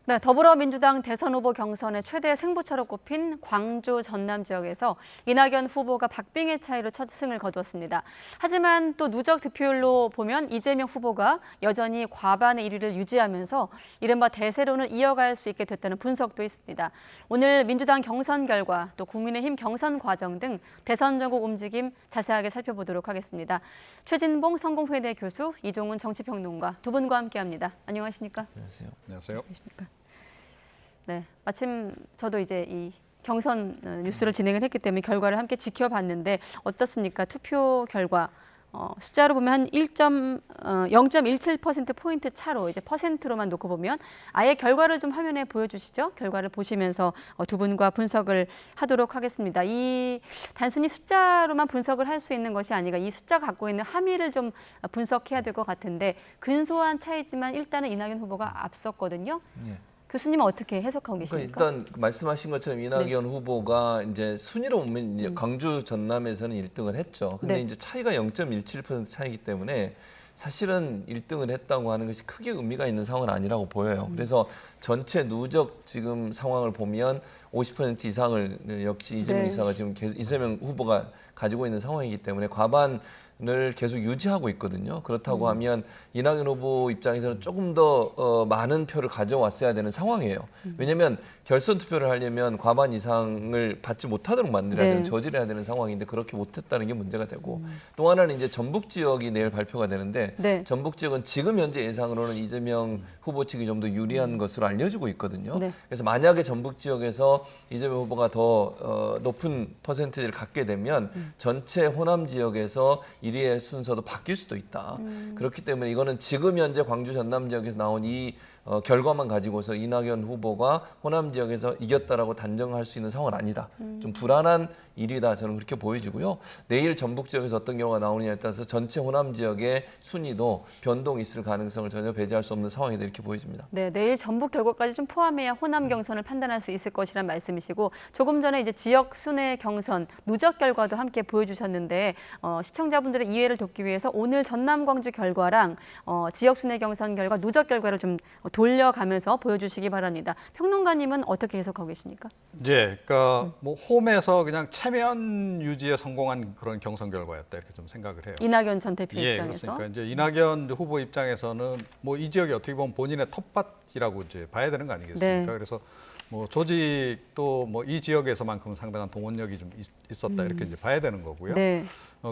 네, 더불어민주당 대선 후보 경선의 최대 승부처로 꼽힌 광주 전남 지역에서 이낙연 후보가 박빙의 차이로 첫 승을 거두었습니다. 하지만 또 누적 득표율로 보면 이재명 후보가 여전히 과반의 1위를 유지하면서 이른바 대세론을 이어갈 수 있게 됐다는 분석도 있습니다. 오늘 민주당 경선 결과 또 국민의힘 경선 과정 등 대선 전국 움직임 자세하게 살펴보도록 하겠습니다. 최진봉 성공회대 교수, 이종훈 정치평론가 두 분과 함께합니다. 안녕하십니까? 안녕하세요. 안녕하세요. 안녕하십니까? 네, 마침 저도 이제 이 경선 뉴스를 진행을 했기 때문에 결과를 함께 지켜봤는데 어떻습니까? 투표 결과 숫자로 보면 한 0.17%포인트 차로 이제 퍼센트로만 놓고 보면 아예 결과를 좀 화면에 보여주시죠. 결과를 보시면서 두 분과 분석을 하도록 하겠습니다. 이 단순히 숫자로만 분석을 할 수 있는 것이 아니라 이 숫자가 갖고 있는 함의를 좀 분석해야 될 것 같은데 근소한 차이지만 일단은 이낙연 후보가 앞섰거든요. 예. 교수님은 어떻게 해석하고 계십니까? 일단 말씀하신 것처럼 이낙연 후보가 이제 순위로 보면 이제 광주 전남에서는 1등을 했죠. 근데 이제 차이가 0.17% 차이기 때문에 사실은 1등을 했다고 하는 것이 크게 의미가 있는 상황은 아니라고 보여요. 그래서 전체 누적 지금 상황을 보면 50% 이상을 역시 이재명 지사가 지금 계속 이재명 후보가 가지고 있는 상황이기 때문에 과반을 계속 유지하고 있거든요. 그렇다고 하면 이낙연 후보 입장에서는 조금 더 많은 표를 가져왔어야 되는 상황이에요. 왜냐하면 결선 투표를 하려면 과반 이상을 받지 못하도록 만들어야 되는, 저지해야 되는 상황인데 그렇게 못했다는 게 문제가 되고 또 하나는 이제 전북 지역이 내일 발표가 되는데 전북 지역은 지금 현재 예상으로는 이재명 후보 측이 좀 더 유리한 것으로 알려지고 있거든요. 그래서 만약에 전북 지역에서 이재명 후보가 더 높은 퍼센티지를 갖게 되면 전체 호남 지역에서 1위의 순서도 바뀔 수도 있다. 그렇기 때문에 이거는 지금 현재 광주 전남 지역에서 나온 이 결과만 가지고서 이낙연 후보가 호남 지역에서 이겼다라고 단정할 수 있는 상황은 아니다. 좀 불안한 1위다. 저는 그렇게 보여지고요. 내일 전북 지역에서 어떤 경우가 나오느냐에 따라서 전체 호남 지역의 순위도 변동이 있을 가능성을 전혀 배제할 수 없는 상황이다. 이렇게 보여집니다. 네, 내일 전북 결과까지 좀 포함해야 호남 경선을 판단할 수 있을 것이란 말씀이시고 조금 전에 이제 지역 순회 경선 누적 결과도 함께 보여주셨는데 시청자분들의 이해를 돕기 위해서 오늘 전남 광주 결과랑 지역 순회 경선 결과 누적 결과를 좀 돌려가면서 보여주시기 바랍니다. 평론가님은 어떻게 해석하고 계십니까? 예, 그러니까 뭐 홈에서 그냥 체면 유지에 성공한 그런 경선 결과였다 이렇게 좀 생각을 해요. 이낙연 전 대표 예, 입장에서. 그렇습니까? 이제 이낙연 후보 입장에서는 뭐 이 지역이 어떻게 보면 본인의 텃밭이라고 이제 봐야 되는 거 아니겠습니까? 그래서 뭐 조직도 뭐 이 지역에서만큼 상당한 동원력이 좀 있었다 이렇게 이제 봐야 되는 거고요.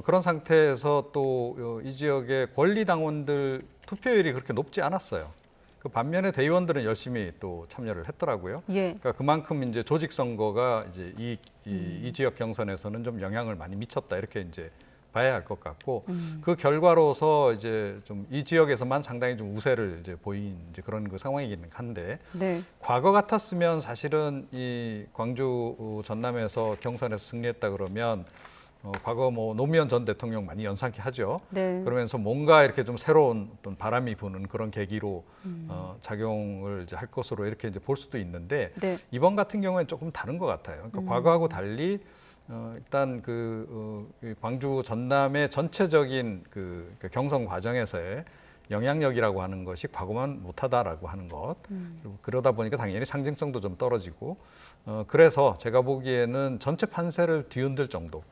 그런 상태에서 또 이 지역의 권리 당원들 투표율이 그렇게 높지 않았어요. 그 반면에 대의원들은 열심히 또 참여를 했더라고요. 그러니까 그만큼 이제 조직 선거가 이제 이 지역 경선에서는 좀 영향을 많이 미쳤다 이렇게 이제 봐야 할 것 같고 그 결과로서 이제 좀 이 지역에서만 상당히 좀 우세를 이제 보인 이제 그런 그 상황이긴 한데 과거 같았으면 사실은 이 광주 전남에서 경선에서 승리했다 그러면 과거 뭐 노무현 전 대통령 많이 연상케 하죠. 그러면서 뭔가 이렇게 좀 새로운 어떤 바람이 부는 그런 계기로 작용을 이제 할 것으로 이렇게 이제 볼 수도 있는데 이번 같은 경우에는 조금 다른 것 같아요. 그러니까 과거하고 달리 일단 광주 전남의 전체적인 그 경선 과정에서의 영향력이라고 하는 것이 과거만 못하다라고 하는 것. 그러다 보니까 당연히 상징성도 좀 떨어지고 그래서 제가 보기에는 전체 판세를 뒤흔들 정도.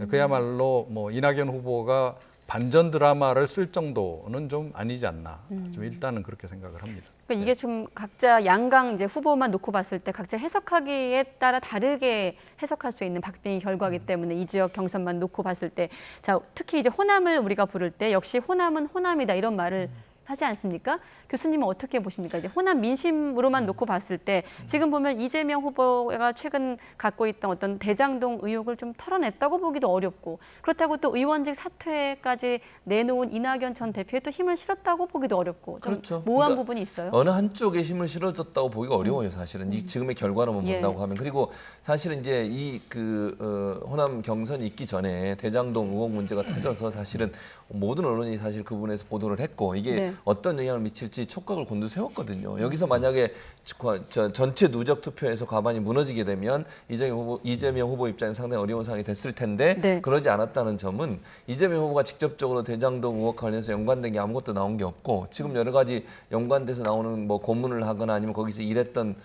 그야말로 뭐 이낙연 후보가 반전 드라마를 쓸 정도는 좀 아니지 않나. 좀 일단은 그렇게 생각을 합니다. 그러니까 이게 좀 각자 양강 이제 후보만 놓고 봤을 때 각자 해석하기에 따라 다르게 해석할 수 있는 박빙의 결과이기 때문에 이 지역 경선만 놓고 봤을 때 자, 특히 이제 호남을 우리가 부를 때 역시 호남은 호남이다 이런 말을 하지 않습니까? 교수님은 어떻게 보십니까? 이제 호남 민심으로만 놓고 봤을 때 지금 보면 이재명 후보가 최근 갖고 있던 어떤 대장동 의혹을 좀 털어냈다고 보기도 어렵고 그렇다고 또 의원직 사퇴까지 내놓은 이낙연 전 대표에 또 힘을 실었다고 보기도 어렵고 좀 모호한 그러니까 부분이 있어요. 어느 한쪽에 힘을 실어줬다고 보기가 어려워요, 사실은. 지금의 결과로만 본다고 하면. 그리고 사실은 이제 호남 경선이 있기 전에 대장동 의혹 문제가 터져서 사실은 모든 언론이 사실 그 부분에서 보도를 했고 이게 네. 어떤 영향을 미칠지 촉각을 곤두세웠거든요. 여기서 만약에 전체 누적 투표에서 과반이 무너지게 되면 이재명 후보 입장에 상당히 어려운 상황이 됐을 텐데 네. 그러지 않았다는 점은 이재명 후보가 직접적으로 대장동 의혹 관련해서 연관된 게 아무것도 나온 게 없고 지금 여러 가지 연관돼서 나오는 뭐 고문을 하거나 아니면 거기서 일했던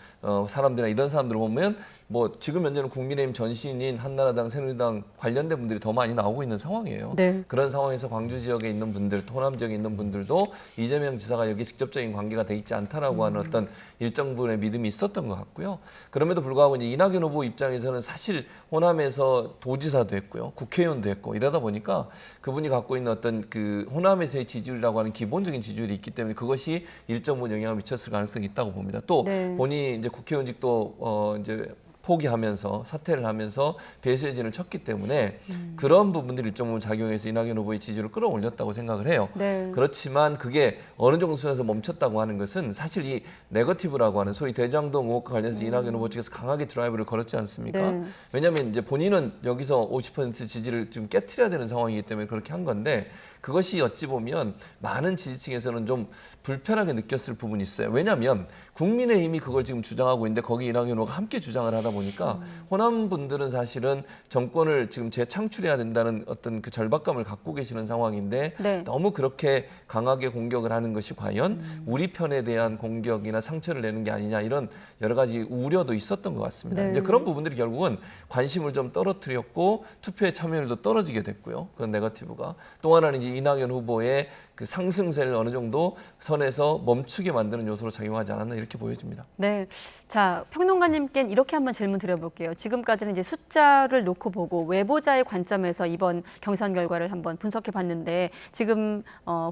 사람들이나 이런 사람들을 보면 뭐 지금 현재는 국민의힘 전신인 한나라당, 새누리당 관련된 분들이 더 많이 나오고 있는 상황이에요. 네. 그런 상황에서 광주 지역에 있는 분들, 호남 지역에 있는 분들도 이재명 지사가 여기 직접적인 관계가 돼 있지 않다라고 하는 어떤 일정 부분의 믿음이 있었던 것 같고요. 그럼에도 불구하고 이제 이낙연 후보 입장에서는 사실 호남에서 도지사도 했고요, 국회의원도 했고 이러다 보니까 그분이 갖고 있는 어떤 그 호남에서의 지지율이라고 하는 기본적인 지지율이 있기 때문에 그것이 일정 부분 영향을 미쳤을 가능성이 있다고 봅니다. 또 네. 본인이 이제 국회의원직도 이제 포기하면서 사퇴를 하면서 배수진을 쳤기 때문에 그런 부분들이 일정 부분 작용해서 이낙연 후보의 지지율을 끌어올렸다고 생각을 해요. 네. 그렇지만 그게 어느 정도 수준에서 멈췄다고 하는 것은 사실 이 네거티브라고 하는 소위 대장동 의혹과 관련해서 이낙연 후보 측에서 강하게 드라이브를 걸었지 않습니까? 네. 왜냐하면 이제 본인은 여기서 50% 지지를 좀 깨트려야 되는 상황이기 때문에 그렇게 한 건데 그것이 어찌 보면 많은 지지층에서는 좀 불편하게 느꼈을 부분이 있어요. 왜냐하면 국민의힘이 그걸 지금 주장하고 있는데 거기 이낙연 후보가 함께 주장을 하다 보니까 호남 분들은 사실은 정권을 지금 재창출해야 된다는 어떤 그 절박감을 갖고 계시는 상황인데 네. 너무 그렇게 강하게 공격을 하는 것이 과연 우리 편에 대한 공격이나 상처를 내는 게 아니냐 이런 여러 가지 우려도 있었던 것 같습니다. 네. 이제 그런 부분들이 결국은 관심을 좀 떨어뜨렸고 투표의 참여율도 떨어지게 됐고요. 그런 네거티브가 또 하나는 이제 이낙연 후보의 그 상승세를 어느 정도 선에서 멈추게 만드는 요소로 작용하지 않았나 이렇게 보여집니다. 네. 자, 평론가님께는 이렇게 한번 질문 드려볼게요. 지금까지는 이제 숫자를 놓고 보고 외보자의 관점에서 이번 경선 결과를 한번 분석해 봤는데 지금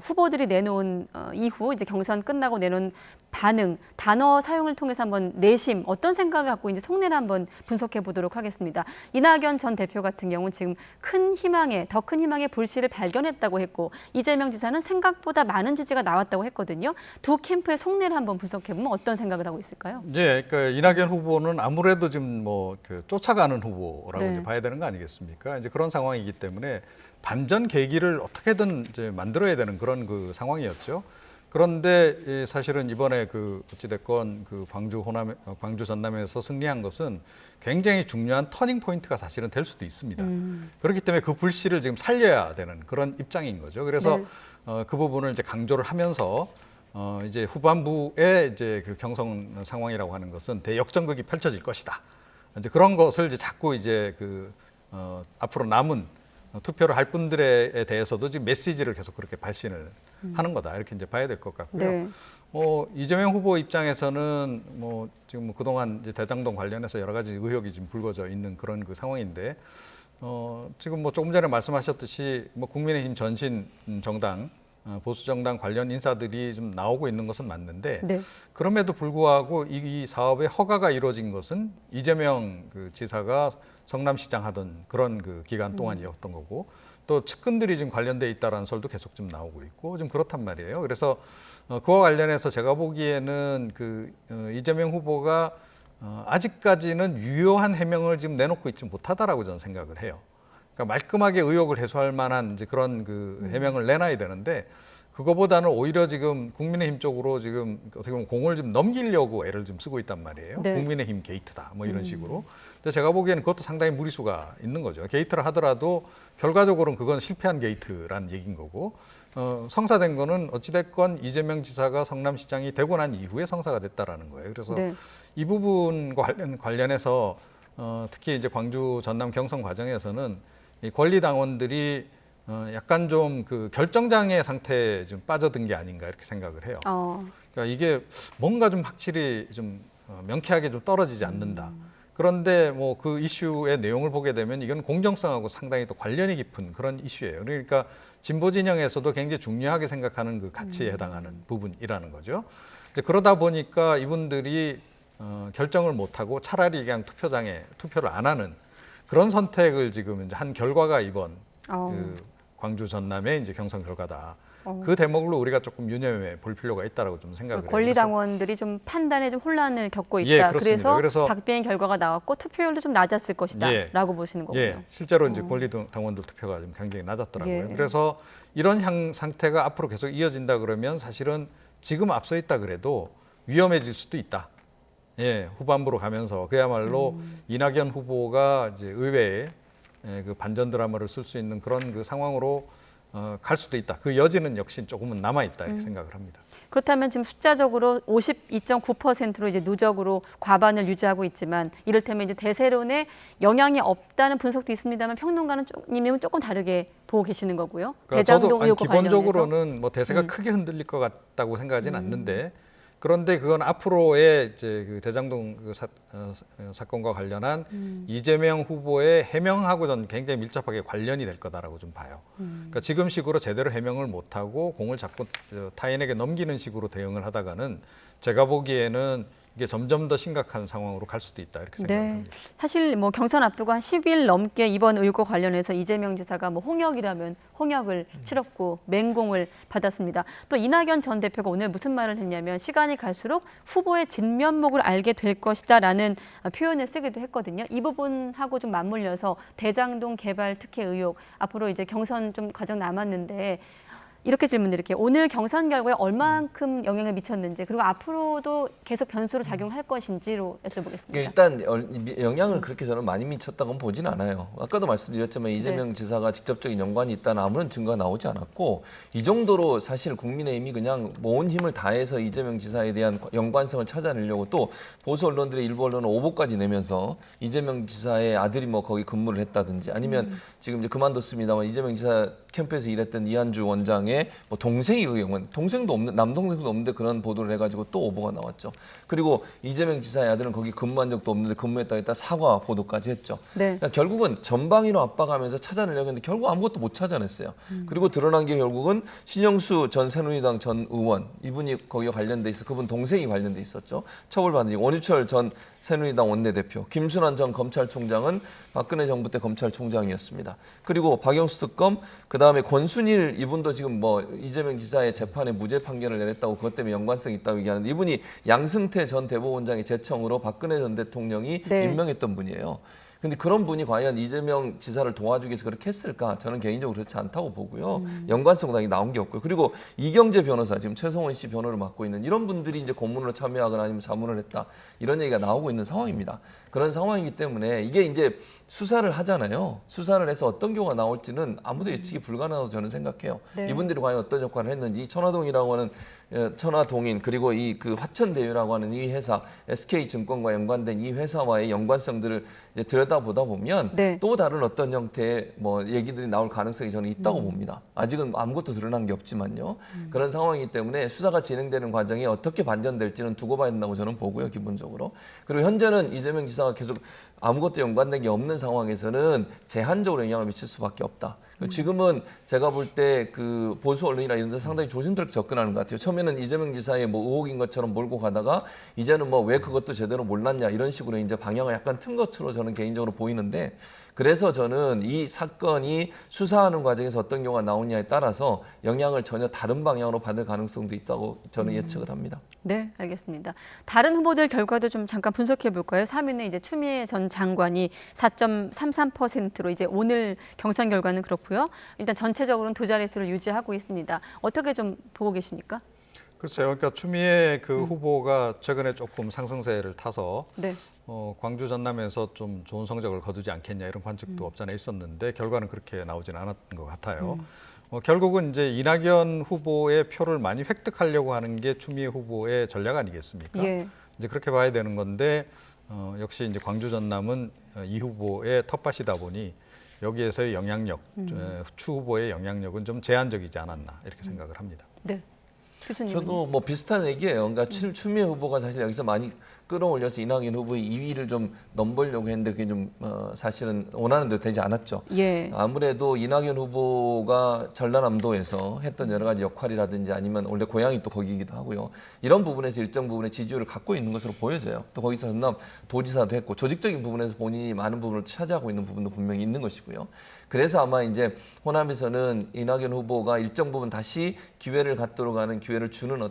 후보들이 내놓은 이후 이제 경선 끝나고 내놓은 반응, 단어 사용을 통해서 한번 내심 어떤 생각을 갖고 있는지 속내를 한번 분석해 보도록 하겠습니다. 이낙연 전 대표 같은 경우는 지금 더 큰 희망의 불씨를 발견했다고 했고 이재명 지사는 생각보다 많은 지지가 나왔다고 했거든요. 두 캠프의 속내를 한번 분석해 보면 어떤 생각을 하고 있을까요? 예, 그러니까 이낙연 후보는 아무래도 지금 그 쫓아가는 후보라고 네. 이제 봐야 되는 거 아니겠습니까? 이제 그런 상황이기 때문에 반전 계기를 어떻게든 이제 만들어야 되는 그런 그 상황이었죠. 그런데 사실은 이번에 그 어찌됐건 그 광주 전남에서 승리한 것은 굉장히 중요한 터닝 포인트가 사실은 될 수도 있습니다. 그렇기 때문에 그 불씨를 지금 살려야 되는 그런 입장인 거죠. 그래서 네. 그 부분을 이제 강조를 하면서 이제 후반부에 이제 그 경선 상황이라고 하는 것은 대역전극이 펼쳐질 것이다. 이제 그런 것을 이제 자꾸 이제 앞으로 남은 투표를 할 분들에 대해서도 지금 메시지를 계속 그렇게 발신을 하는 거다 이렇게 이제 봐야 될 것 같고요. 네. 이재명 후보 입장에서는 지금 그동안 이제 대장동 관련해서 여러 가지 의혹이 지금 불거져 있는 그런 그 상황인데 지금 조금 전에 말씀하셨듯이 국민의힘 전신 정당 보수 정당 관련 인사들이 좀 나오고 있는 것은 맞는데 네. 그럼에도 불구하고 이 사업의 허가가 이루어진 것은 이재명 그 지사가 성남시장 하던 그런 그 기간 동안이었던 거고 또 측근들이 지금 관련돼 있다라는 설도 계속 좀 나오고 있고 좀 그렇단 말이에요. 그래서 그와 관련해서 제가 보기에는 이재명 후보가 아직까지는 유효한 해명을 지금 내놓고 있지 못하다라고 저는 생각을 해요. 그러니까 말끔하게 의혹을 해소할 만한 이제 그런 그 해명을 내놔야 되는데 그거보다는 오히려 지금 국민의힘 쪽으로 지금 어떻게 보면 공을 좀 넘기려고 애를 좀 쓰고 있단 말이에요. 네. 국민의힘 게이트다 이런 식으로. 근데 제가 보기에는 그것도 상당히 무리수가 있는 거죠. 게이트를 하더라도 결과적으로는 그건 실패한 게이트라는 얘기인 거고 성사된 거는 어찌됐건 이재명 지사가 성남시장이 되고 난 이후에 성사가 됐다라는 거예요. 그래서 네. 이 부분과 관련해서 특히 이제 광주 전남 경선 과정에서는 이 권리당원들이 약간 좀 그 결정장애 상태에 좀 빠져든 게 아닌가 이렇게 생각을 해요. 그러니까 이게 뭔가 좀 확실히 좀 명쾌하게 좀 떨어지지 않는다. 그런데 그 이슈의 내용을 보게 되면 이건 공정성하고 상당히 또 관련이 깊은 그런 이슈예요. 그러니까 진보 진영에서도 굉장히 중요하게 생각하는 그 가치에 해당하는 부분이라는 거죠. 이제 그러다 보니까 이분들이 결정을 못하고 차라리 그냥 투표를 안 하는 그런 선택을 지금 이제 한 결과가 이번 그 광주 전남의 이제 경선 결과다. 그 대목으로 우리가 조금 유념해 볼 필요가 있다라고 좀 생각을 해요. 권리당원들이 좀 판단에 좀 혼란을 겪고 있다. 예, 그렇습니다. 그래서 박빙 결과가 나왔고 투표율도 좀 낮았을 것이다라고 보시는 거군요. 예, 실제로 이제 권리당원들 투표가 좀 굉장히 낮았더라고요. 예. 그래서 이런 상태가 앞으로 계속 이어진다 그러면 사실은 지금 앞서 있다 그래도 위험해질 수도 있다. 예, 후반부로 가면서 그야말로 이낙연 후보가 이제 의회에 그 반전 드라마를 쓸 수 있는 그런 그 상황으로 갈 수도 있다. 그 여지는 역시 조금은 남아 있다 이렇게 생각을 합니다. 그렇다면 지금 숫자적으로 52.9%로 이제 누적으로 과반을 유지하고 있지만 이를테면 이제 대세론에 영향이 없다는 분석도 있습니다만 평론가님은 조금 다르게 보고 계시는 거고요. 그러니까 대장동 저도 의혹과 관련해서 기본적으로는 뭐 대세가 크게 흔들릴 것 같다고 생각하지는 않는데 그런데 그건 앞으로의 이제 그 대장동 그 사건과 관련한 이재명 후보의 해명하고 전 굉장히 밀접하게 관련이 될 거다라고 좀 봐요. 그러니까 지금 식으로 제대로 해명을 못하고 공을 자꾸 타인에게 넘기는 식으로 대응을 하다가는 제가 보기에는 이게 점점 더 심각한 상황으로 갈 수도 있다 이렇게 생각합니다. 사실 뭐 경선 앞두고 한 10일 넘게 이번 의혹과 관련해서 이재명 지사가 뭐 홍역이라면 홍역을 치렀고 맹공을 받았습니다. 또 이낙연 전 대표가 오늘 무슨 말을 했냐면 시간이 갈수록 후보의 진면목을 알게 될 것이다라는 표현을 쓰기도 했거든요. 이 부분하고 좀 맞물려서 대장동 개발 특혜 의혹 앞으로 이제 경선 좀 과정 남았는데 이렇게 질문드릴게요. 오늘 경선 결과에 얼만큼 영향을 미쳤는지 그리고 앞으로도 계속 변수로 작용할 것인지로 여쭤보겠습니다. 일단 영향을 그렇게 저는 많이 미쳤다고는 보진 않아요. 아까도 말씀드렸지만 이재명 지사가 직접적인 연관이 있다는 아무런 증거가 나오지 않았고 이 정도로 사실 국민의힘이 그냥 온 힘을 다해서 이재명 지사에 대한 연관성을 찾아내려고 또 보수 언론들의 일부 언론은 오보까지 내면서 이재명 지사의 아들이 뭐 거기 근무를 했다든지 아니면 지금 이제 그만뒀습니다만 이재명 지사 캠프에서 일했던 이한주 원장의 뭐 동생이 그 경우는 동생도 없는 남동생도 없는데 그런 보도를 해가지고 또 오보가 나왔죠. 그리고 이재명 지사의 아들은 거기 근무한 적도 없는데 근무했다고 했다 사과 보도까지 했죠. 그러니까 결국은 전방위로 압박하면서 찾아내려고 했는데 결국 아무것도 못 찾아냈어요. 그리고 드러난 게 결국은 신영수 전 새누리당 전 의원 이분이 거기에 관련돼 있어 그분 동생이 관련돼 있었죠. 처벌받은 원유철 전 새누리당 원내대표, 김순환 전 검찰총장은 박근혜 정부 때 검찰총장이었습니다. 그리고 박영수 특검, 그다음에 권순일 이분도 지금 뭐 이재명 지사의 재판에 무죄 판결을 내렸다고 그것 때문에 연관성이 있다고 얘기하는데 이분이 양승태 전 대법원장의 제청으로 박근혜 전 대통령이 임명했던 분이에요. 근데 그런 분이 과연 이재명 지사를 도와주기 위해서 그렇게 했을까? 저는 개인적으로 그렇지 않다고 보고요. 연관성 당연히 나온 게 없고요. 그리고 이경재 변호사, 지금 최성원 씨 변호를 맡고 있는 이런 분들이 이제 고문으로 참여하거나 아니면 자문을 했다. 이런 얘기가 나오고 있는 상황입니다. 그런 상황이기 때문에 이게 이제 수사를 하잖아요. 수사를 해서 어떤 경우가 나올지는 아무도 예측이 불가능하다고 저는 생각해요. 이분들이 과연 어떤 역할을 했는지 천화동이라고 하는 천화동인 그리고 이 그 화천대유라고 하는 이 회사 SK증권과 연관된 이 회사와의 연관성들을 이제 들여다보다 보면 또 다른 어떤 형태의 뭐 얘기들이 나올 가능성이 저는 있다고 봅니다. 아직은 아무것도 드러난 게 없지만요. 그런 상황이기 때문에 수사가 진행되는 과정이 어떻게 반전될지는 두고 봐야 된다고 저는 보고요, 기본적으로. 그리고 현재는 이재명 지사가 계속 아무것도 연관된 게 없는 상황에서는 제한적으로 영향을 미칠 수밖에 없다. 지금은 제가 볼 때 그 보수 언론이나 이런 데 상당히 조심스럽게 접근하는 것 같아요. 처음에는 이재명 지사의 뭐 의혹인 것처럼 몰고 가다가 이제는 뭐 왜 그것도 제대로 몰랐냐 이런 식으로 이제 방향을 약간 튼 것으로 저는 개인적으로 보이는데 그래서 저는 이 사건이 수사하는 과정에서 어떤 경우가 나오냐에 따라서 영향을 전혀 다른 방향으로 받을 가능성도 있다고 저는 예측을 합니다. 네, 알겠습니다. 다른 후보들 결과도 좀 잠깐 분석해 볼까요? 3위는 이제 추미애 전 장관이 4.33%로 이제 오늘 경선 결과는 그렇고요. 일단 전체적으로는 두 자릿수를 유지하고 있습니다. 어떻게 좀 보고 계십니까? 글쎄요, 그러니까 추미애 그 후보가 최근에 조금 상승세를 타서 광주 전남에서 좀 좋은 성적을 거두지 않겠냐 이런 관측도 없잖아 있었는데 결과는 그렇게 나오진 않았던 것 같아요. 결국은 이제 이낙연 후보의 표를 많이 획득하려고 하는 게 추미애 후보의 전략 아니겠습니까? 이제 그렇게 봐야 되는 건데 역시 이제 광주 전남은 이 후보의 텃밭이다 보니 여기에서의 영향력, 추 후보의 영향력은 좀 제한적이지 않았나 이렇게 생각을 합니다. 네. 저도 뭐 비슷한 얘기예요. 그러니까 추미애 후보가 사실 여기서 많이 끌어올려서 이낙연 후보의 2위를 좀 넘보려고 했는데 그게 좀 사실은 원하는 대로 되지 않았죠. 예. 아무래도 이낙연 후보가 전라남도에서 했던 여러 가지 역할이라든지 아니면 원래 고향이 또 거기이기도 하고요. 이런 부분에서 일정 부분의 지지율을 갖고 있는 것으로 보여져요. 또 거기서 전남 도지사도 했고 조직적인 부분에서 본인이 많은 부분을 차지하고 있는 부분도 분명히 있는 것이고요. 그래서 아마 이제 호남에서는 이낙연 후보가 일정 부분 다시 기회를 갖도록 하는 기회를 주는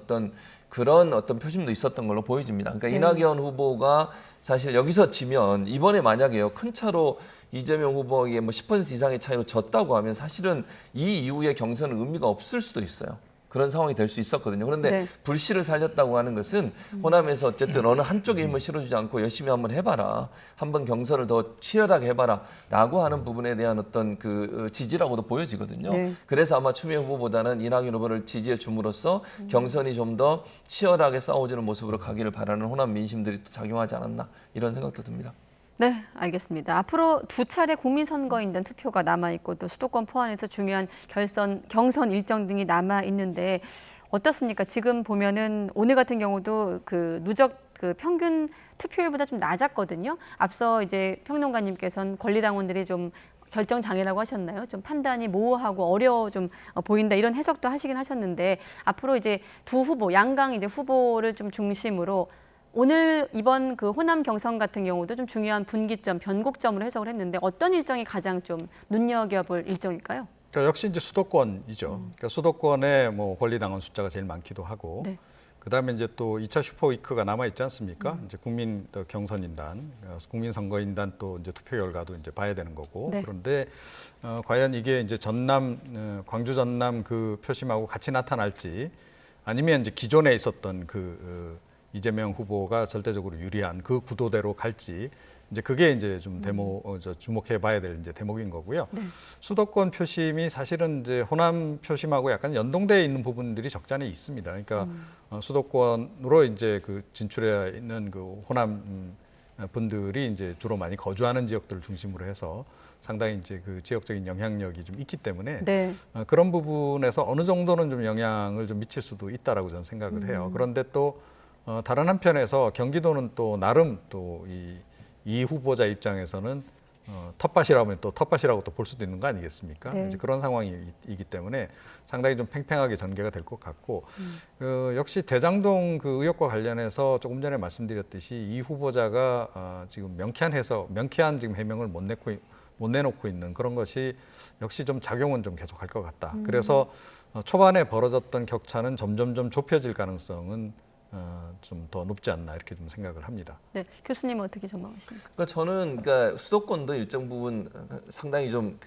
그런 표심도 있었던 걸로 보여집니다. 그러니까 이낙연 후보가 사실 여기서 지면 이번에 만약에요 큰 차로 이재명 후보에게 뭐 10% 이상의 차이로 졌다고 하면 사실은 이 이후의 경선은 의미가 없을 수도 있어요. 그런 상황이 될 수 있었거든요. 그런데 네. 불씨를 살렸다고 하는 것은 호남에서 어쨌든 어느 한쪽에 힘을 실어주지 않고 열심히 한번 해봐라. 한번 경선을 더 치열하게 해봐라. 라고 하는 부분에 대한 어떤 그 지지라고도 보여지거든요. 네. 그래서 아마 추미애 후보보다는 이낙연 후보를 지지해 줌으로써 경선이 좀 더 치열하게 싸워지는 모습으로 가기를 바라는 호남 민심들이 또 작용하지 않았나 이런 생각도 듭니다. 네, 알겠습니다. 앞으로 2차례 국민선거인단 투표가 남아있고 또 수도권 포함해서 중요한 경선 일정 등이 남아있는데 어떻습니까? 지금 보면은 오늘 같은 경우도 그 누적 그 평균 투표율보다 좀 낮았거든요. 앞서 이제 평론가님께서는 권리당원들이 좀 결정 장애라고 하셨나요? 좀 판단이 모호하고 어려워 좀 보인다 이런 해석도 하시긴 하셨는데 앞으로 이제 두 후보, 양강 이제 후보를 좀 중심으로 오늘 이번 그 호남 경선 같은 경우도 좀 중요한 분기점, 변곡점으로 해석을 했는데 어떤 일정이 가장 좀 눈여겨볼 일정일까요? 그러니까 역시 이제 수도권이죠. 그러니까 수도권에 뭐 권리당원 숫자가 제일 많기도 하고, 네. 그다음에 이제 또 2차 슈퍼위크가 남아 있지 않습니까? 이제 국민 경선인단, 국민선거인단 또 이제 투표 결과도 이제 봐야 되는 거고. 네. 그런데 과연 이게 이제 전남, 광주 전남 그 표심하고 같이 나타날지, 아니면 이제 기존에 있었던 이재명 후보가 절대적으로 유리한 그 구도대로 갈지 이제 그게 이제 좀 주목해 봐야 될 이제 대목인 거고요. 네. 수도권 표심이 사실은 이제 호남 표심하고 약간 연동되어 있는 부분들이 적지 않아 있습니다. 그러니까 수도권으로 이제 그 진출해 있는 그 호남 분들이 이제 주로 많이 거주하는 지역들을 중심으로 해서 상당히 이제 그 지역적인 영향력이 좀 있기 때문에 네. 그런 부분에서 어느 정도는 좀 영향을 좀 미칠 수도 있다라고 저는 생각을 해요. 그런데 또 다른 한편에서 경기도는 또 나름 또 이 후보자 입장에서는 텃밭이라면 또 텃밭이라고 또 볼 수도 있는 거 아니겠습니까? 네. 이제 그런 상황이기 때문에 상당히 좀 팽팽하게 전개가 될 것 같고 역시 대장동 그 의혹과 관련해서 조금 전에 말씀드렸듯이 이 후보자가 지금 명쾌한 지금 해명을 못 내놓고 있는 그런 것이 역시 좀 작용은 좀 계속할 것 같다. 그래서 초반에 벌어졌던 격차는 점점점 좁혀질 가능성은 좀 더 높지 않나 이렇게 좀 생각을 합니다. 네, 교수님은 어떻게 전망하십니까? 그러니까 저는 수도권도 일정 부분 상당히 좀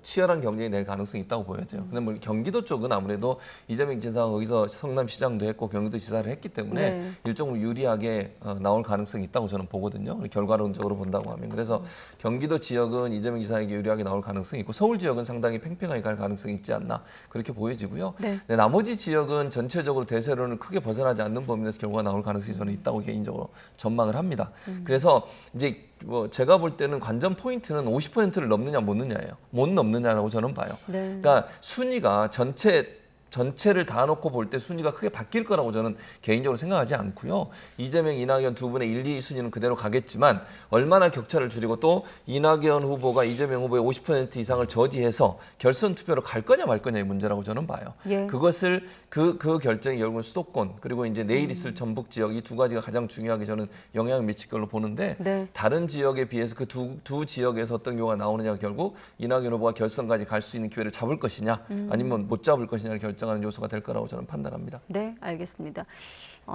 치열한 경쟁이 될 가능성이 있다고 보여져요. 근데 뭐 경기도 쪽은 아무래도 이재명 지사가 거기서 성남시장도 했고 경기도지사를 했기 때문에 네. 일정 부분 유리하게 나올 가능성이 있다고 저는 보거든요. 결과론적으로 본다고 하면. 그래서 경기도 지역은 이재명 지사에게 유리하게 나올 가능성이 있고 서울 지역은 상당히 팽팽하게 갈 가능성이 있지 않나 그렇게 보여지고요. 네. 근데 나머지 지역은 전체적으로 대세론을 크게 벗어나지 않는 범위에서 결과가 나올 가능성이 저는 있다고 개인적으로 전망을 합니다. 그래서 이제 뭐 제가 볼 때는 관전 포인트는 50%를 넘느냐 못 넘느냐라고 저는 봐요. 네. 그러니까 순위가 전체를 다 놓고 볼 때 순위가 크게 바뀔 거라고 저는 개인적으로 생각하지 않고요. 이재명, 이낙연 두 분의 1, 2 순위는 그대로 가겠지만 얼마나 격차를 줄이고 또 이낙연 후보가 이재명 후보의 50% 이상을 저지해서 결선 투표로 갈 거냐 말 거냐의 문제라고 저는 봐요. 예. 그것을 그 결정이 결국은 수도권 그리고 이제 내일 있을 전북 지역 이 두 가지가 가장 중요하게 저는 영향을 미칠 걸로 보는데 네. 다른 지역에 비해서 그 두 지역에서 어떤 경우가 나오느냐가 결국 이낙연 후보가 결선까지 갈 수 있는 기회를 잡을 것이냐 아니면 못 잡을 것이냐를 결정하는 요소가 될 거라고 저는 판단합니다. 네, 알겠습니다.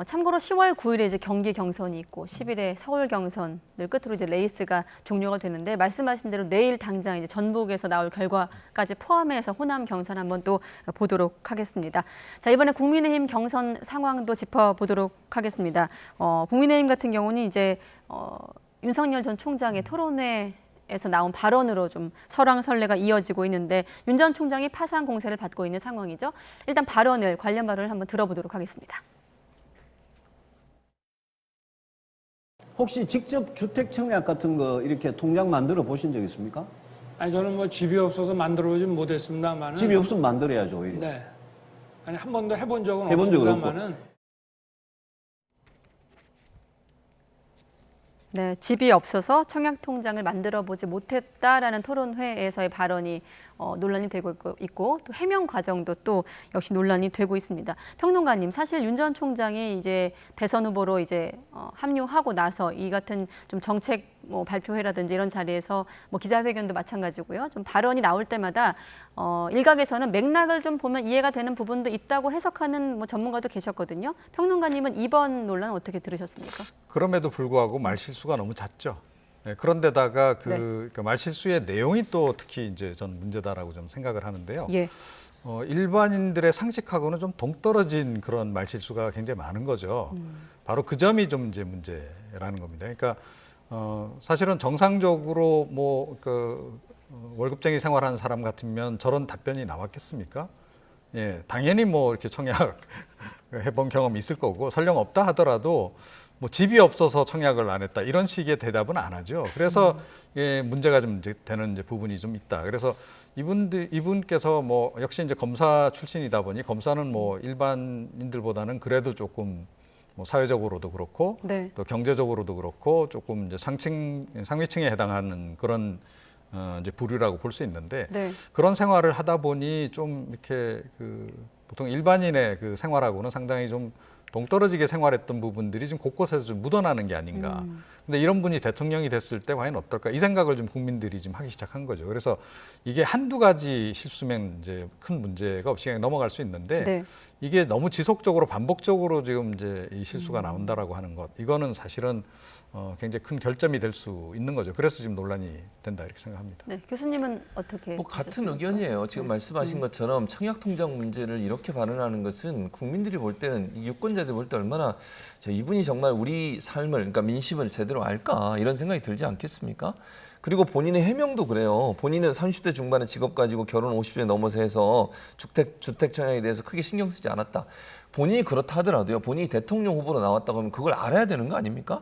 참고로 10월 9일에 이제 경기 경선이 있고 10일에 서울 경선을 끝으로 이제 레이스가 종료가 되는데 말씀하신 대로 내일 당장 이제 전북에서 나올 결과까지 포함해서 호남 경선 한번 또 보도록 하겠습니다. 자, 이번에 국민의힘 경선 상황도 짚어보도록 하겠습니다. 국민의힘 같은 경우는 이제 윤석열 전 총장의 토론회에서 나온 발언으로 좀 설왕설래가 이어지고 있는데 윤 전 총장이 파상 공세를 받고 있는 상황이죠. 일단 관련 발언을 한번 들어보도록 하겠습니다. 혹시 직접 주택 청약 같은 거 이렇게 통장 만들어 보신 적 있습니까? 아니 저는 뭐 집이 없어서 만들어보진 못했습니다만은 집이 없으면 만들어야죠 오히려. 네. 아니 한 번도 해본 적은 해본 적은 없습니다만은 네, 집이 없어서 청약통장을 만들어보지 못했다라는 토론회에서의 발언이 논란이 되고 있고 또 해명 과정도 또 역시 논란이 되고 있습니다. 평론가님, 사실 윤 전 총장이 이제 대선 후보로 이제 합류하고 나서 이 같은 좀 정책 발표회라든지 이런 자리에서 기자회견도 마찬가지고요. 좀 발언이 나올 때마다 일각에서는 맥락을 좀 보면 이해가 되는 부분도 있다고 해석하는 전문가도 계셨거든요. 평론가님은 이번 논란 어떻게 들으셨습니까? 그럼에도 불구하고 말실수가 너무 잦죠. 네, 그런데다가 그 말실수의 내용이 또 특히 이제 전 문제다라고 좀 생각을 하는데요. 예. 일반인들의 상식하고는 좀 동떨어진 그런 말실수가 굉장히 많은 거죠. 바로 그 점이 좀 이제 문제라는 겁니다. 그러니까 사실은 정상적으로 월급쟁이 생활하는 사람 같으면 저런 답변이 나왔겠습니까? 예, 당연히 이렇게 청약 해본 경험이 있을 거고, 설령 없다 하더라도 집이 없어서 청약을 안 했다 이런 식의 대답은 안 하죠. 그래서 문제가 좀 이제 되는 부분이 좀 있다. 그래서 이분께서 역시 이제 검사 출신이다 보니 검사는 일반인들보다는 그래도 조금 사회적으로도 그렇고 네. 또 경제적으로도 그렇고 조금 이제 상위층에 해당하는 그런 이제 부류라고 볼 수 있는데 네. 그런 생활을 하다 보니 좀 이렇게 보통 일반인의 그 생활하고는 상당히 좀 동떨어지게 생활했던 부분들이 지금 곳곳에서 좀 묻어나는 게 아닌가. 근데 이런 분이 대통령이 됐을 때 과연 어떨까? 이 생각을 좀 국민들이 지금 하기 시작한 거죠. 그래서 이게 한두 가지 실수면 이제 큰 문제가 없이 그냥 넘어갈 수 있는데 네. 이게 너무 지속적으로 반복적으로 지금 이제 이 실수가 나온다라고 하는 것, 이거는 사실은 굉장히 큰 결점이 될 수 있는 거죠. 그래서 지금 논란이 된다 이렇게 생각합니다. 네, 교수님은 어떻게 같은 보셨습니까? 의견이에요. 지금 말씀하신 것처럼 청약통장 문제를 이렇게 발언하는 것은 국민들이 볼 때는, 유권자들이 볼 때 얼마나 이분이 정말 우리 삶을, 그러니까 민심을 제대로 알까 이런 생각이 들지 않겠습니까? 그리고 본인의 해명도 그래요. 본인은 30대 중반에 직업 가지고 결혼 50세 넘어서 해서 주택 청약에 대해서 크게 신경 쓰지 않았다. 본인이 그렇다 하더라도요. 본인이 대통령 후보로 나왔다고 하면 그걸 알아야 되는 거 아닙니까?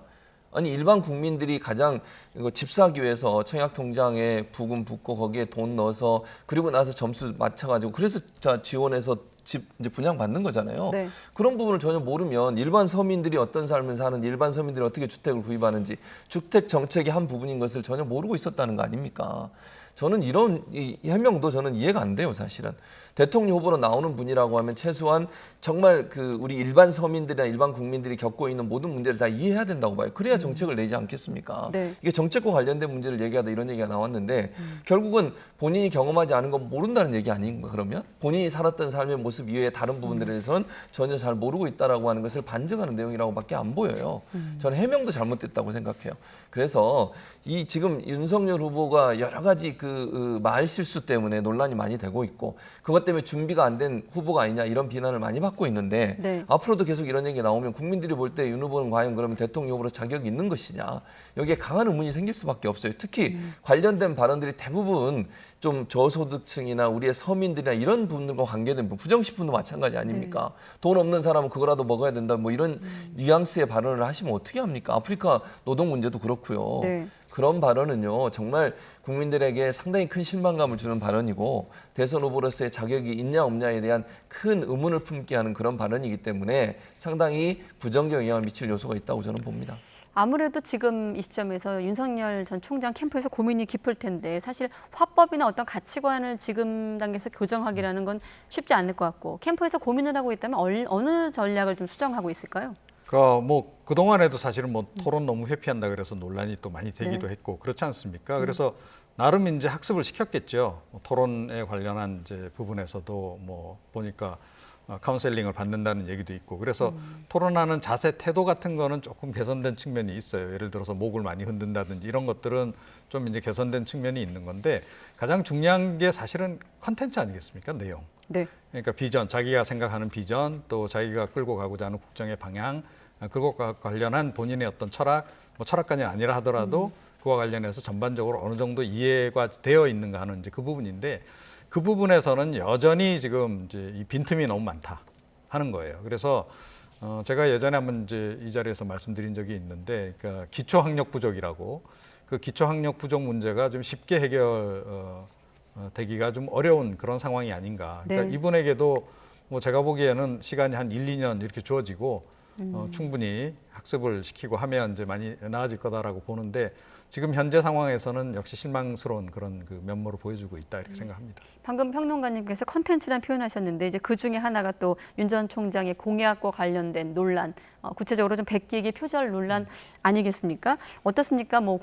아니 일반 국민들이 가장 이거 집 사기 위해서 청약통장에 부금 붓고 거기에 돈 넣어서 그리고 나서 점수 맞춰가지고 그래서 지원해서 집 이제 분양받는 거잖아요. 네. 그런 부분을 전혀 모르면 일반 서민들이 어떤 삶을 사는지, 일반 서민들이 어떻게 주택을 구입하는지, 주택 정책의 한 부분인 것을 전혀 모르고 있었다는 거 아닙니까? 저는 이런 이 해명도 저는 이해가 안 돼요, 사실은. 대통령 후보로 나오는 분이라고 하면 최소한 정말 우리 일반 서민들이나 일반 국민들이 겪고 있는 모든 문제를 다 이해해야 된다고 봐요. 그래야 정책을 내지 않겠습니까? 네. 이게 정책과 관련된 문제를 얘기하다 이런 얘기가 나왔는데 결국은 본인이 경험하지 않은 건 모른다는 얘기 아닌가 그러면? 본인이 살았던 삶의 모습 이외에 다른 부분들에 대해서는 전혀 잘 모르고 있다라고 하는 것을 반증하는 내용이라고밖에 안 보여요. 저는 해명도 잘못됐다고 생각해요. 그래서 이 지금 윤석열 후보가 여러 가지 말 실수 때문에 논란이 많이 되고 있고 그것 때문에 준비가 안 된 후보가 아니냐 이런 비난을 많이 받고 있는데 네. 앞으로도 계속 이런 얘기 나오면 국민들이 볼 때 윤 후보는 과연 그러면 대통령 후보로 자격이 있는 것이냐 여기에 강한 의문이 생길 수밖에 없어요. 특히 관련된 발언들이 대부분 좀 저소득층이나 우리의 서민들이나 이런 분들과 관계된 부정식품도 마찬가지 아닙니까? 돈 없는 사람은 그거라도 먹어야 된다 이런 뉘앙스의 발언을 하시면 어떻게 합니까? 아프리카 노동 문제도 그렇고요. 네. 그런 발언은요 정말 국민들에게 상당히 큰 실망감을 주는 발언이고 대선 후보로서의 자격이 있냐 없냐에 대한 큰 의문을 품게 하는 그런 발언이기 때문에 상당히 부정적 영향을 미칠 요소가 있다고 저는 봅니다. 아무래도 지금 이 시점에서 윤석열 전 총장 캠프에서 고민이 깊을 텐데 사실 화법이나 어떤 가치관을 지금 단계에서 교정하기라는 건 쉽지 않을 것 같고 캠프에서 고민을 하고 있다면 어느 전략을 좀 수정하고 있을까요? 그동안에도 사실은 토론 너무 회피한다 그래서 논란이 또 많이 되기도 했고 그렇지 않습니까? 그래서 나름 이제 학습을 시켰겠죠. 토론에 관련한 이제 부분에서도 보니까 카운셀링을 받는다는 얘기도 있고 그래서 토론하는 자세, 태도 같은 거는 조금 개선된 측면이 있어요. 예를 들어서 목을 많이 흔든다든지 이런 것들은 좀 이제 개선된 측면이 있는 건데 가장 중요한 게 사실은 컨텐츠 아니겠습니까? 내용. 네. 그러니까 비전, 자기가 생각하는 비전, 또 자기가 끌고 가고자 하는 국정의 방향, 그것과 관련한 본인의 어떤 철학, 철학까지는 아니라 하더라도 그와 관련해서 전반적으로 어느 정도 이해가 되어 있는가 하는 이제 그 부분인데 그 부분에서는 여전히 지금 이제 이 빈틈이 너무 많다 하는 거예요. 그래서 제가 예전에 한번 이제 이 자리에서 말씀드린 적이 있는데, 그러니까 기초 학력 부족이라고 그 기초 학력 부족 문제가 좀 쉽게 되기가 좀 어려운 그런 상황이 아닌가. 그러니까 네. 이분에게도 제가 보기에는 시간이 한 1, 2년 이렇게 주어지고 충분히 학습을 시키고 하면 이제 많이 나아질 거다라고 보는데 지금 현재 상황에서는 역시 실망스러운 그런 그 면모를 보여주고 있다 이렇게 생각합니다. 방금 평론가님께서 컨텐츠란 표현하셨는데 이제 그 중에 하나가 또 윤 전 총장의 공약과 관련된 논란, 구체적으로 좀 백기기 표절 논란 아니겠습니까? 어떻습니까? 뭐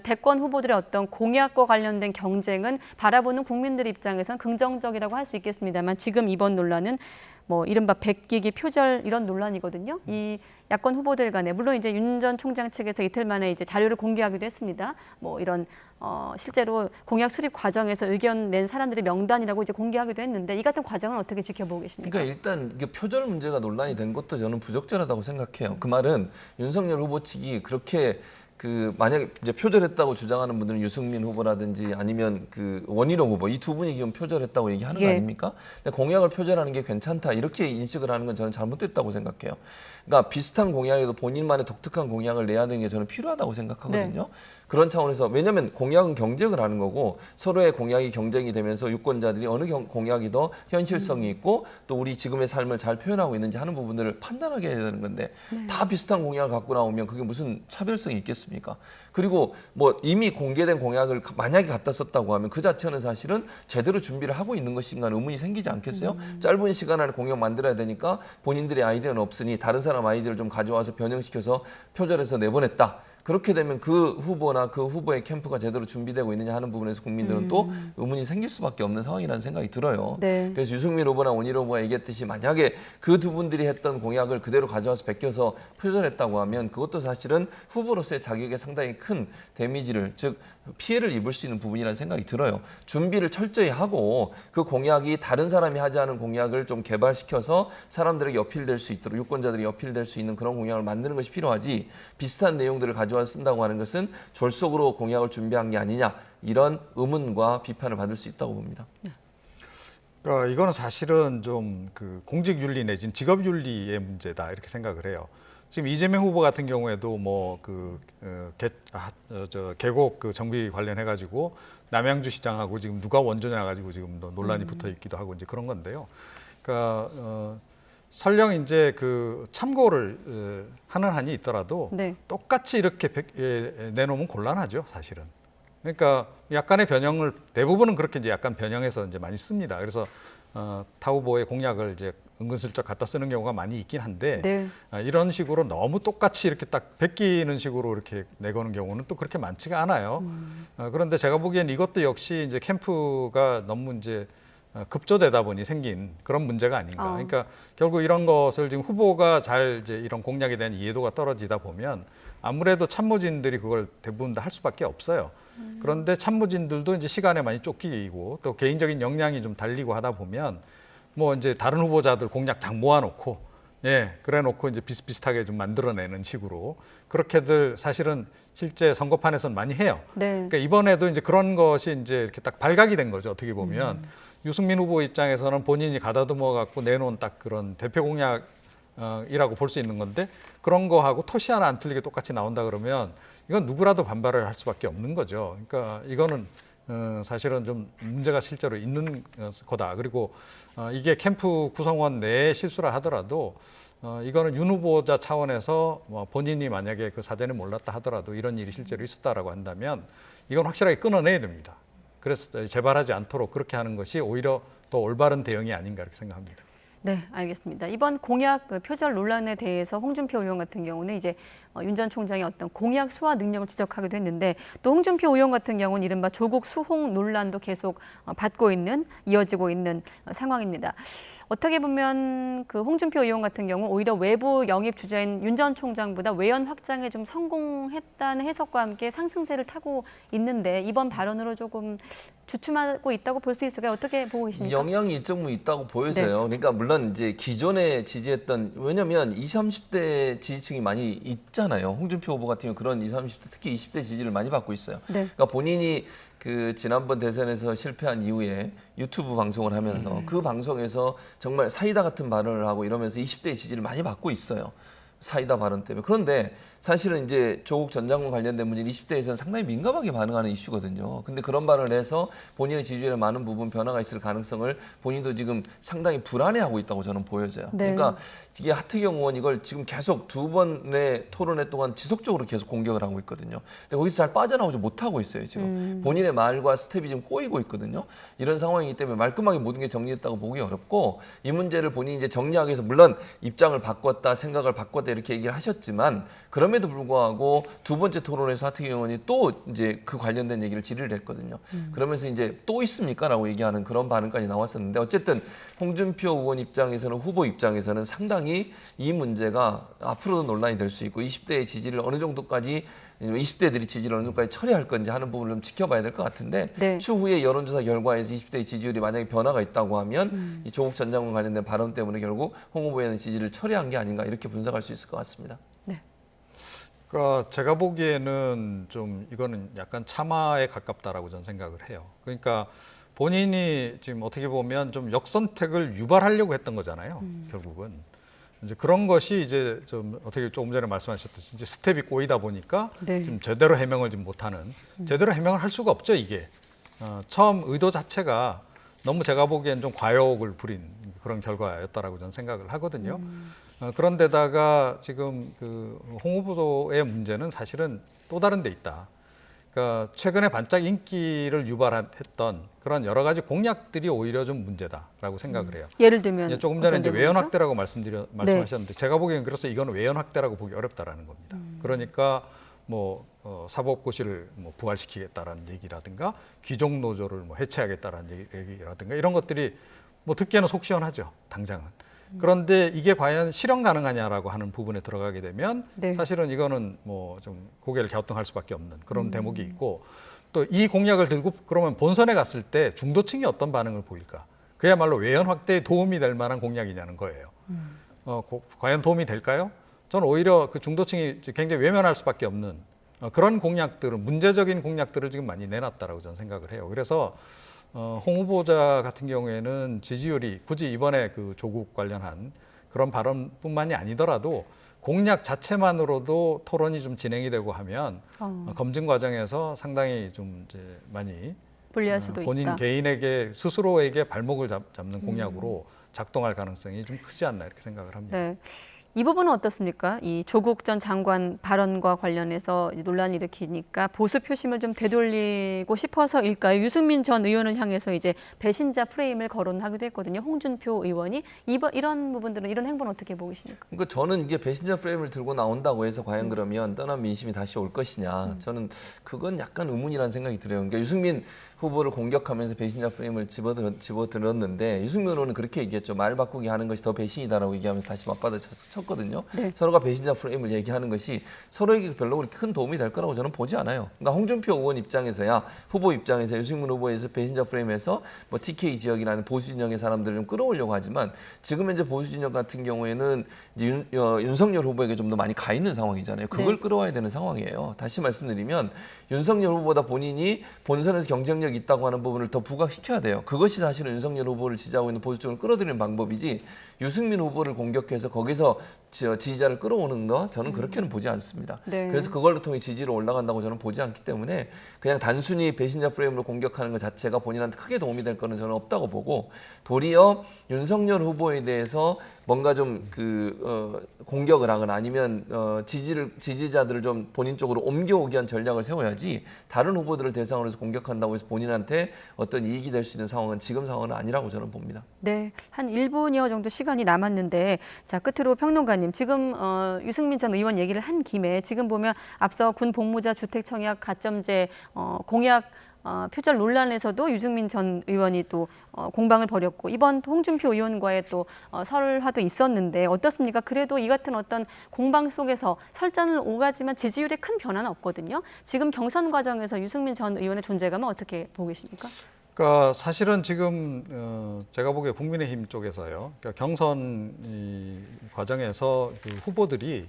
대권 후보들의 어떤 공약과 관련된 경쟁은 바라보는 국민들 입장에선 긍정적이라고 할 수 있겠습니다만 지금 이번 논란은 뭐 이른바 백기기 표절 이런 논란이거든요. 이 야권 후보들 간에 물론 이제 윤 전 총장 측에서 이틀 만에 이제 자료를 공개하기도 했습니다. 뭐 이런 실제로 공약 수립 과정에서 의견 낸 사람들의 명단이라고 이제 공개하기도 했는데 이 같은 과정은 어떻게 지켜보고 계십니까? 그러니까 일단 이게 표절 문제가 논란이 된 것도 저는 부적절하다고 생각해요. 그 말은 윤석열 후보 측이 그렇게 만약에 이제 표절했다고 주장하는 분들은 유승민 후보라든지 아니면 원희룡 후보 이 두 분이 지금 표절했다고 얘기하는 거 아닙니까? 근데 공약을 표절하는 게 괜찮다 이렇게 인식을 하는 건 저는 잘못됐다고 생각해요. 그러니까 비슷한 공약에도 본인만의 독특한 공약을 내야 되는 게 저는 필요하다고 생각하거든요. 그런 차원에서 왜냐하면 공약은 경쟁을 하는 거고 서로의 공약이 경쟁이 되면서 유권자들이 어느 공약이 더 현실성이 있고 또 우리 지금의 삶을 잘 표현하고 있는지 하는 부분들을 판단하게 해야 되는 건데 다 비슷한 공약을 갖고 나오면 그게 무슨 차별성이 있겠습니까? 그리고 뭐 이미 공개된 공약을 만약에 갖다 썼다고 하면 그 자체는 사실은 제대로 준비를 하고 있는 것인가 의문이 생기지 않겠어요? 짧은 시간 안에 공약 만들어야 되니까 본인들의 아이디어는 없으니 다른 사람 아이디어를 좀 가져와서 변형시켜서 표절해서 내보냈다. 그렇게 되면 그 후보나 그 후보의 캠프가 제대로 준비되고 있느냐 하는 부분에서 국민들은 또 의문이 생길 수밖에 없는 상황이라는 생각이 들어요. 그래서 유승민 후보나 원희룡 후보가 얘기했듯이 만약에 그 두 분들이 했던 공약을 그대로 가져와서 베껴서 표절했다고 하면 그것도 사실은 후보로서의 자격에 상당히 큰 데미지를 즉 피해를 입을 수 있는 부분이라는 생각이 들어요. 준비를 철저히 하고 그 공약이 다른 사람이 하지 않은 공약을 좀 개발시켜서 사람들에게 어필될 수 있도록 유권자들이 어필될 수 있는 그런 공약을 만드는 것이 필요하지 비슷한 내용들을 가져와 쓴다고 하는 것은 졸속으로 공약을 준비한 게 아니냐 이런 의문과 비판을 받을 수 있다고 봅니다. 그러니까 이거는 사실은 좀 공직윤리 내지는 직업윤리의 문제다 이렇게 생각을 해요. 지금 이재명 후보 같은 경우에도 뭐 계곡 정비 관련해 가지고 남양주 시장하고 지금 누가 원조냐 가지고 지금 논란이 붙어 있기도 하고 이제 그런 건데요. 그러니까 설령 이제 참고를 하는 한이 있더라도 똑같이 이렇게 내놓으면 곤란하죠, 사실은. 그러니까 약간의 변형을 대부분은 그렇게 이제 약간 변형해서 이제 많이 씁니다. 그래서 타 후보의 공약을 이제 은근슬쩍 갖다 쓰는 경우가 많이 있긴 한데 이런 식으로 너무 똑같이 이렇게 딱 베끼는 식으로 이렇게 내거는 경우는 또 그렇게 많지가 않아요. 그런데 제가 보기엔 이것도 역시 이제 캠프가 너무 이제 급조되다 보니 생긴 그런 문제가 아닌가. 그러니까 결국 이런 것을 지금 후보가 잘 이제 이런 공약에 대한 이해도가 떨어지다 보면 아무래도 참모진들이 그걸 대부분 다 할 수밖에 없어요. 그런데 참모진들도 이제 시간에 많이 쫓기고 또 개인적인 역량이 좀 달리고 하다 보면 뭐 이제 다른 후보자들 공약 장 모아놓고 그래 놓고 이제 비슷비슷하게 좀 만들어내는 식으로 그렇게들 사실은 실제 선거판에서는 많이 해요. 그러니까 이번에도 이제 그런 것이 이제 이렇게 딱 발각이 된 거죠. 어떻게 보면 유승민 후보 입장에서는 본인이 가다듬어 갖고 내놓은 딱 그런 대표 공약이라고 볼 수 있는 건데 그런 거하고 토시 하나 안 틀리게 똑같이 나온다 그러면 이건 누구라도 반발을 할 수밖에 없는 거죠. 그러니까 이거는 사실은 좀 문제가 실제로 있는 거다. 그리고 이게 캠프 구성원 내에 실수라 하더라도 이거는 윤 후보자 차원에서 본인이 만약에 그 사전에 몰랐다 하더라도 이런 일이 실제로 있었다라고 한다면 이건 확실하게 끊어내야 됩니다. 그래서 재발하지 않도록 그렇게 하는 것이 오히려 더 올바른 대응이 아닌가 이렇게 생각합니다. 네, 알겠습니다. 이번 공약 표절 논란에 대해서 홍준표 의원 같은 경우는 이제 윤 전 총장의 어떤 공약 소화 능력을 지적하기도 했는데 또 홍준표 의원 같은 경우는 이른바 조국 수홍 논란도 계속 이어지고 있는 상황입니다. 어떻게 보면 홍준표 의원 같은 경우 오히려 외부 영입 주자인 윤 전 총장보다 외연 확장에 좀 성공했다는 해석과 함께 상승세를 타고 있는데 이번 발언으로 조금 주춤하고 있다고 볼 수 있을까요? 어떻게 보고 계십니까? 영향이 일정 부분 있다고 보여져요. 그러니까 물론 이제 기존에 지지했던 왜냐하면 20, 30대 지지층이 많이 있잖아요. 홍준표 후보 같은 경우 그런 20, 30대 특히 20대 지지를 많이 받고 있어요. 그러니까 본인이 지난번 대선에서 실패한 이후에 유튜브 방송을 하면서 그 방송에서 정말 사이다 같은 발언을 하고 이러면서 20대의 지지를 많이 받고 있어요. 사이다 발언 때문에. 그런데 사실은 이제 조국 전 장관 관련된 문제는 20대에서는 상당히 민감하게 반응하는 이슈거든요. 근데 그런 발언을 해서 본인의 지지율에 많은 부분 변화가 있을 가능성을 본인도 지금 상당히 불안해하고 있다고 저는 보여져요. 네. 그러니까 이게 하트경 의원 이걸 지금 계속 두 번의 토론회 동안 지속적으로 계속 공격을 하고 있거든요. 근데 거기서 잘 빠져나오지 못하고 있어요. 지금 본인의 말과 스텝이 지금 꼬이고 있거든요. 이런 상황이기 때문에 말끔하게 모든 게 정리됐다고 보기 어렵고 이 문제를 본인이 이제 정리하기 위해서 물론 입장을 바꿨다, 생각을 바꿨다 이렇게 얘기를 하셨지만 그럼에도 불구하고 두 번째 토론에서 하트경 의원이 또 이제 그 관련된 얘기를 질의를 했거든요. 그러면서 이제 또 있습니까라고 얘기하는 그런 반응까지 나왔었는데 어쨌든 홍준표 의원 입장에서는 후보 입장에서는 상당히 이 문제가 앞으로도 논란이 될 수 있고 20대의 지지를 어느 정도까지 20대들이 지지를 어느 정도까지 처리할 건지 하는 부분을 좀 지켜봐야 될 것 같은데 네. 추후에 여론조사 결과에서 20대의 지지율이 만약에 변화가 있다고 하면 이 조국 전 장관 관련된 발언 때문에 결국 홍 후보의 지지를 처리한 게 아닌가 이렇게 분석할 수 있을 것 같습니다. 그러니까 제가 보기에는 좀 이거는 약간 참화에 가깝다라고 저는 생각을 해요. 그러니까 본인이 지금 어떻게 보면 좀 역선택을 유발하려고 했던 거잖아요. 결국은 이제 그런 것이 이제 좀 어떻게 조금 전에 말씀하셨듯이 이제 스텝이 꼬이다 보니까 네. 좀 제대로 해명을 지금 못하는 제대로 해명을 할 수가 없죠 이게. 처음 의도 자체가 너무 제가 보기엔 좀 과욕을 부린 그런 결과였다라고 저는 생각을 하거든요. 그런데다가 지금 그 홍 후보의 문제는 사실은 또 다른 데 있다. 그러니까 최근에 반짝 인기를 유발했던 그런 여러 가지 공약들이 오히려 좀 문제다라고 생각을 해요. 예를 들면 조금 전에 어떤 이제 내용이죠? 외연 확대라고 말씀하셨는데 제가 보기엔 그래서 이거는 외연 확대라고 보기 어렵다라는 겁니다. 그러니까 뭐 사법고시를 뭐 부활시키겠다라는 얘기라든가 귀족 노조를 뭐 해체하겠다라는 얘기라든가 이런 것들이 뭐 듣기에는 속 시원하죠 당장은. 그런데 이게 과연 실현 가능하냐라고 하는 부분에 들어가게 되면 네. 사실은 이거는 뭐 좀 고개를 갸우뚱할 수밖에 없는 그런 대목이 있고 또 이 공약을 들고 그러면 본선에 갔을 때 중도층이 어떤 반응을 보일까? 그야말로 외연 확대에 도움이 될 만한 공약이냐는 거예요. 과연 도움이 될까요? 저는 오히려 그 중도층이 굉장히 외면할 수밖에 없는 그런 공약들은 문제적인 공약들을 지금 많이 내놨다라고 저는 생각을 해요. 그래서 홍 후보자 같은 경우에는 지지율이 굳이 이번에 그 조국 관련한 그런 발언뿐만이 아니더라도 공약 자체만으로도 토론이 좀 진행이 되고 하면 검증 과정에서 상당히 좀 이제 많이 불리할 수도 본인 있다. 개인에게 스스로에게 발목을 잡는 공약으로 작동할 가능성이 좀 크지 않나 이렇게 생각을 합니다. 네. 이 부분은 어떻습니까? 이 조국 전 장관 발언과 관련해서 논란을 일으키니까 보수 표심을 좀 되돌리고 싶어서일까요? 유승민 전 의원을 향해서 이제 배신자 프레임을 거론하기도 했거든요. 홍준표 의원이 이런 부분들은 이런 행보는 어떻게 보이십니까? 그러니까 저는 이게 배신자 프레임을 들고 나온다고 해서 과연 그러면 떠난 민심이 다시 올 것이냐 저는 그건 약간 의문이라는 생각이 들어요. 그러니까 유승민 후보를 공격하면서 배신자 프레임을 집어들었는데 유승민 의원은 그렇게 얘기했죠. 말 바꾸기 하는 것이 더 배신이다라고 얘기하면서 다시 맞받아 쳤거든요. 네. 서로가 배신자 프레임을 얘기하는 것이 서로에게 별로 그렇게 큰 도움이 될 거라고 저는 보지 않아요. 그러니까 홍준표 의원 입장에서야 후보 입장에서 유승민 후보에서 배신자 프레임에서 뭐 TK 지역이라는 보수 진영의 사람들을 좀 끌어오려고 하지만 지금 현재 보수 진영 같은 경우에는 이제 윤석열 후보에게 좀 더 많이 가 있는 상황이잖아요. 그걸 네. 끌어와야 되는 상황이에요. 다시 말씀드리면 윤석열 후보보다 본인이 본선에서 경쟁력이 있다고 하는 부분을 더 부각시켜야 돼요. 그것이 사실은 윤석열 후보를 지지하고 있는 보수 쪽을 끌어들이는 방법이지 유승민 후보를 공격해서 거기서 지지자를 끌어오는 거 저는 그렇게는 보지 않습니다. 네. 그래서 그걸로 통해 지지로 올라간다고 저는 보지 않기 때문에 그냥 단순히 배신자 프레임으로 공격하는 것 자체가 본인한테 크게 도움이 될 거는 저는 없다고 보고 도리어 윤석열 후보에 대해서 뭔가 좀 공격을 하거나 아니면 지지자들을 좀 본인 쪽으로 옮겨오기 위한 전략을 세워야지 다른 후보들을 대상으로 해서 공격한다고 해서 본인한테 어떤 이익이 될 수 있는 상황은 지금 상황은 아니라고 저는 봅니다. 네, 한 1분여 정도 시간이 남았는데 자 끝으로 평론가님 지금 유승민 전 의원 얘기를 한 김에 지금 보면 앞서 군 복무자 주택 청약 가점제 공약 표절 논란에서도 유승민 전 의원이 또 공방을 벌였고 이번 홍준표 의원과의 또 설화도 있었는데 어떻습니까? 그래도 이 같은 어떤 공방 속에서 설전을 오가지만 지지율에 큰 변화는 없거든요. 지금 경선 과정에서 유승민 전 의원의 존재감은 어떻게 보고 계십니까? 그러니까 사실은 지금 제가 보기에 국민의힘 쪽에서요. 그러니까 경선 과정에서 그 후보들이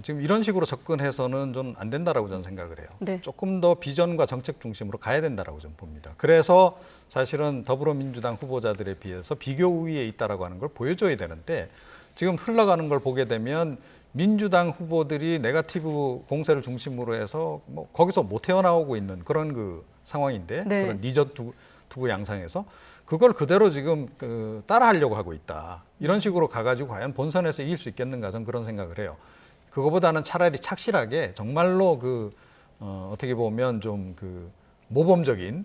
지금 이런 식으로 접근해서는 좀 안 된다라고 저는 생각을 해요. 네. 조금 더 비전과 정책 중심으로 가야 된다라고 저는 봅니다. 그래서 사실은 더불어민주당 후보자들에 비해서 비교 우위에 있다라고 하는 걸 보여줘야 되는데 지금 흘러가는 걸 보게 되면 민주당 후보들이 네거티브 공세를 중심으로 해서 뭐 거기서 못 헤어나오고 있는 그런 그 상황인데 네. 그런 니저 투구 양상에서 그걸 그대로 지금 따라하려고 하고 있다. 이런 식으로 가가지고 과연 본선에서 이길 수 있겠는가 저는 그런 생각을 해요. 그거보다는 차라리 착실하게 정말로 어떻게 보면 좀 모범적인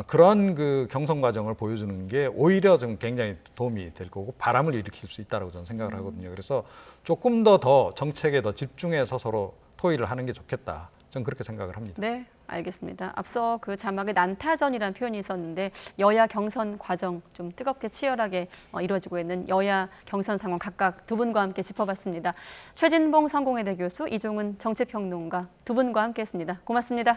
그런 경선 과정을 보여주는 게 오히려 좀 굉장히 도움이 될 거고 바람을 일으킬 수 있다고 저는 생각을 하거든요. 그래서 조금 더 정책에 더 집중해서 서로 토의를 하는 게 좋겠다. 저는 그렇게 생각을 합니다. 네, 알겠습니다. 앞서 그 자막에 난타전이라는 표현이 있었는데 여야 경선 과정 좀 뜨겁게 치열하게 이루어지고 있는 여야 경선 상황 각각 두 분과 함께 짚어봤습니다. 최진봉 성공회대 교수, 이종은 정치평론가 두 분과 함께했습니다. 고맙습니다.